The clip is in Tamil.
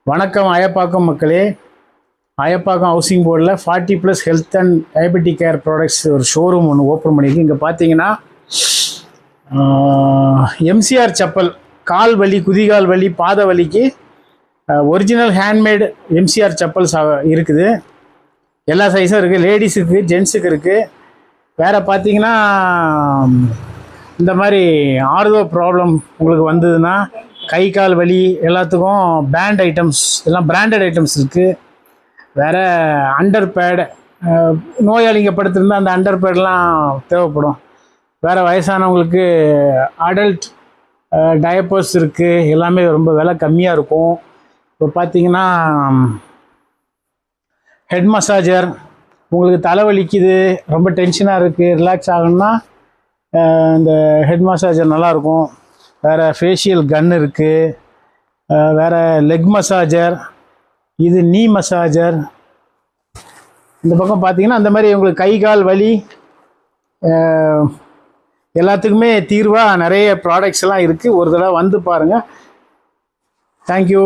வணக்கம் அயப்பாக்கம் மக்களே. அயப்பாக்கம் ஹவுசிங் போர்டில் 40+ health and diabetic care products ஒரு ஷோரூம் ஒன்று ஓப்பன் பண்ணியிருக்கு. இங்கே பார்த்தீங்கன்னா எம்சிஆர் செப்பல், கால் வலி, குதிகால் வலி, பாத வலிக்கு ஒரிஜினல் ஹேண்ட்மேடு எம்சிஆர் செப்பல்ஸ் இருக்குது. எல்லா சைஸும் இருக்குது. லேடிஸுக்கு, ஜென்ஸுக்கு இருக்குது. வேறு பார்த்தீங்கன்னா இந்த மாதிரி ஆர்தோ ப்ராப்ளம் உங்களுக்கு வந்ததுன்னா, கை கால் வலி எல்லாத்துக்கும் பேண்ட் ஐட்டம்ஸ், எல்லாம் பிராண்டட் ஐட்டம்ஸ் இருக்குது. வேறு அண்டர் பேட், நோயாளிங்க படுத்திருந்தால் அந்த அண்டர் பேட்லாம் தேவைப்படும். வேறு வயசானவங்களுக்கு அடல்ட் டயப்பர்ஸ் இருக்குது. எல்லாமே ரொம்ப விலை கம்மியாக இருக்கும். இப்போ பார்த்தீங்கன்னா ஹெட் மசாஜர், உங்களுக்கு தலைவலிக்குது, ரொம்ப டென்ஷனாக இருக்குது, ரிலாக்ஸ் ஆகணும்னா இந்த ஹெட் மசாஜர் நல்லாயிருக்கும். வேறு ஃபேஷியல் கன் இருக்குது. வேறு லெக் மசாஜர், இது நீ மசாஜர். இந்த பக்கம் பார்த்தீங்கன்னா அந்த மாதிரி உங்களுக்கு கை கால் வலி எல்லாத்துக்குமே தீர்வாக நிறைய ப்ராடக்ட்ஸ் எல்லாம் இருக்குது. ஒரு தடவை வந்து பாருங்கள். தேங்க்யூ.